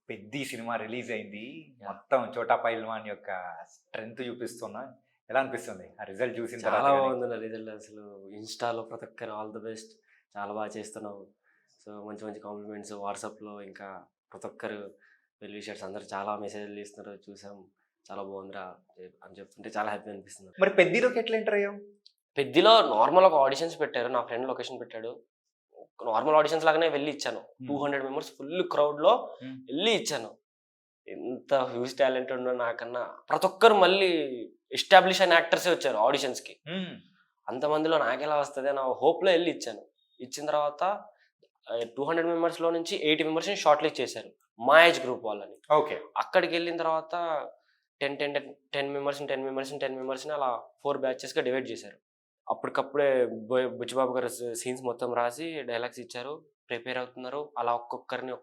Peddi cinema release అయింది. Yeah! మొత్తం 'చోటా పైల్వాన్' యొక్క స్ట్రెంగ్త్ చూపిస్తున్నా. ఎలా అనిపిస్తుంది? ఆ రిజల్ట్ చూసిన చాలా తర్వాత గాని? బాగుందన్న రిజల్ట్ అసలు. ఇన్‌స్టాలో ప్రతి ఒక్కరు ఆల్ ది బెస్ట్. చాలా బాగా చేస్తున్నావు. సో, మంచి మంచి కాంప్లిమెంట్స్ వాట్సాప్‌లో ఇంకా ప్రతి ఒక్కరు వెల్ విషర్స్ అందరూ చాలా మెసేజ్‌లు చేస్తున్నారు. చూసాం. చాలా బాగుందిరా అని చెప్తుంటే చాలా హ్యాపీ అనిపిస్తుంది. మరి 'పెద్దిలోకి' ఎట్లా ఎంటర్ అయ్యావు? పెద్దిలో నార్మల్ ఒక ఆడిషన్స్ పెట్టారు. నా ఫ్రెండ్ లొకేషన్ పెట్టాడు. నార్మల్ ఆడిషన్స్ లాగానే వెళ్లి ఇచ్చాను. 200 మెంబర్స్ ఫుల్ క్రౌడ్‌లో హ్మ్. వెళ్లి ఇచ్చాను. ఎంత హ్యూజ్ టాలెంట్ ఉన్నో నాకన్నా ప్రతి ఒక్కరు మళ్ళీ ఎస్టాబ్లిష్ అయిన యాక్టర్సే వచ్చారు ఆడిషన్స్‌కి. హ్మ్. అంతమందిలో నాకెలా వస్తది అన్న హోప్‌లో ఎళ్లి ఇచ్చాను. ఇచ్చిన తర్వాత 200 మెంబర్స్‌లో నుంచి 80 మెంబర్స్‌ని షార్ట్ లిస్ట్ చేశారు. మా ఏజ్ గ్రూప్ వాళ్ళని. ఓకే. అక్కడికెళ్ళిన తర్వాత 10 మెంబర్స్‌ని, 10 మెంబర్స్‌ని, 10 మెంబర్స్‌ని అలా 4 బ్యాచెస్‌గా డివైడ్ చేశారు. అప్పటికప్పుడే బుచ్చిబాబు గారు సీన్స్ మొత్తం రాసి డైలాగ్స్ ఇచ్చారు. ప్రిపేర్ అవుతున్నారు. అలా ఒక్కొక్కరిని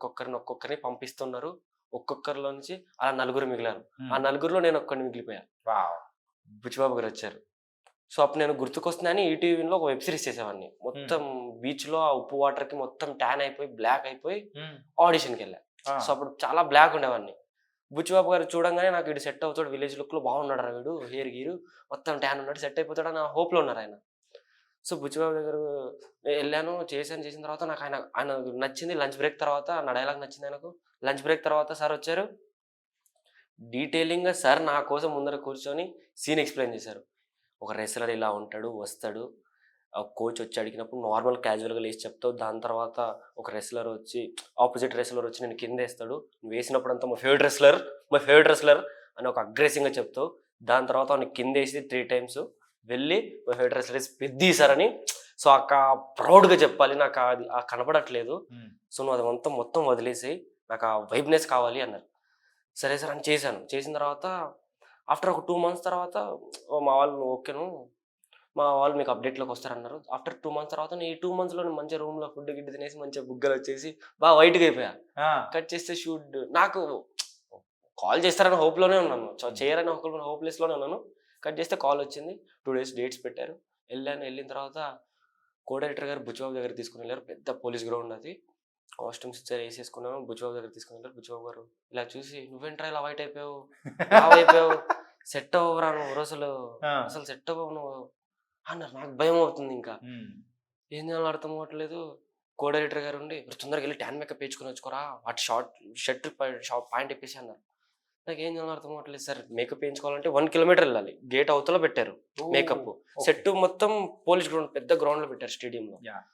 పంపిస్తున్నారు. ఒక్కొక్కరిలో నుంచి అలా నలుగురు మిగిలారు. ఆ నలుగురిలో నేను ఒక్కడిని మిగిలిపోయా. వావ్! బుచ్చిబాబు గారొచ్చారు. సో, అప్పుడు నేను 'గుర్తుకొస్తున్నాయి' అని ఈటీవీలో ఒక వెబ్ సీరీస్ చేసేవాడిని. మొత్తం బీచ్‌లో ఆ ఉప్పు వాటర్‌కి మొత్తం టాన్ అయిపోయి, బ్లాక్ అయిపోయి హ్మ్. ఆడిషన్‌కెళ్ళా. ఆ! సో, అప్పుడు చాలా బ్లాక్ ఉండేవాడిని. బుచ్చిబాబు గారు చూడంగానే నాకు వీడు సెట్ అవుతాడు. విలేజ్ లుక్‌లో బాగున్నాడురా వీడు. హెయిర్ గీరు మొత్తం టాన్ ఉన్నాడు. సెట్ అయిపోతాడని హోప్‌లో ఉన్నారాయన. సో, బుచ్చిబాబు దగ్గర ఎళ్ళాను. చేసిన తర్వాత నాకు ఆయన నచ్చింది. లంచ్ బ్రేక్ తర్వాత నా డైలాగ్ నచ్చింది ఆయనకు. లంచ్ బ్రేక్ తర్వాత సారొచ్చారు. డీటెయిలింగ్‌గా సార్ నా కోసం ముందర కూర్చొని సీన్ ఎక్స్‌ప్లెయిన్ చేశారు. ఒక రెస్లర్ ఇలా ఉంటాడు, వస్తాడు. కోచ్ వచ్చి అడిగినప్పుడు నార్మల్ క్యాజువల్‌గా లేసి చెప్తావు. దాని తర్వాత ఒక రెస్లర్ వచ్చి ఆపోజిట్ రెస్లర్ వచ్చి నిన్ను కిందేస్తాడు. నువ్వేసినప్పుడంతా మై ఫేవరెట్ రెస్లర్ అని ఒక అగ్రెసివ్‌గా చెప్తావు. దాని తర్వాత వాడిని కిందేసి 3 టైమ్స్ వెళ్ళి my favourite wrestler is Peddi sir అని సో, ప్రౌడ్‌గా చెప్పాలి. నాకు అది కనపడట్లేదు. హ్మ్. సో, నువ్వు అది మొత్తం వదిలేసేయి. నాకు ఆ వైబ్‌నెస్ కావాలి అన్నారు. సరే సార్ అని చేశాను. చేసిన తర్వాత ఆఫ్టర్ ఒక 2 మంత్స్ తర్వాత మా వాళ్ళు ఓకేను. మా వాళ్ళు మీకు అప్‌డేట్‌లోకొస్తారన్నారు. ఆఫ్టర్ 2 మంత్స్ తర్వాత ఈ 2 మంత్స్‌లో నేను మంచిగా రూమ్‌లో ఫుడ్ గిడ్ తినేసి మంచిగా బుగ్గలొచ్చేసి బాగా వైట్‌గా అయిపోయా. ఆ! కట్ చేస్తే నాకు కాల్ చేస్తారని హోప్‌లోనే ఉన్నాను. హ్మ్. చేయరని ఒక హోప్‌లెస్‌లోనే ఉన్నాను. కట్ చేస్తే కాలొచ్చింది. 2 డేస్ డేట్స్ పెట్టారు. ఎళ్ళిన తర్వాత కో డైరెక్టర్ గారు బుచ్చిబాబు దగ్గరికి తీసుకొనెళ్లారు. పెద్ద పోలీస్ గ్రౌండ్ అది. కాస్ట్యూమ్స్ ఇచ్చారు ఏసేసుకున్నాను. బుచ్చిబాబు దగ్గరికి తీసుకొనెళ్లారు. బుచ్చిబాబు గారు ఇలా చూసి "నువ్వేంట్రా ఇలా వైట్ అయిపోయావు? లావయిపోయావు. సెట్ అవ్వవురా నువ్వసలు. ఆ! అసలు సెట్ అవ్వవు నువ్వు" అన్నారు. నాకు భయమవుతుందింకా. హ్మ్. ఏం చేయాలో అర్థం అవ్వట్లేదు. కో డైరెక్టర్ గారుండి "తొందరగా ఎళ్లి టాన్ మేకప్ ఏయించుకొని వచ్చుకోరా. వాటి షర్ట్ పాయింట్ ఇప్పేసేయి" అన్నారు. నాకేం చేయాలో అర్థం అవ్వట్లేదు సార్. మేకప్ ఏయించుకోవాలంటే 1 కిలోమీటర్ ఎళ్ళాలి. గేట్ అవతల పెట్టారు ఓహ్! మేకప్. ఓకే. సెట్ మొత్తం పోలీస్ గ్రౌండ్ పెద్ద గ్రౌండ్‌లో పెట్టారు స్టేడియంలో. యాహ్!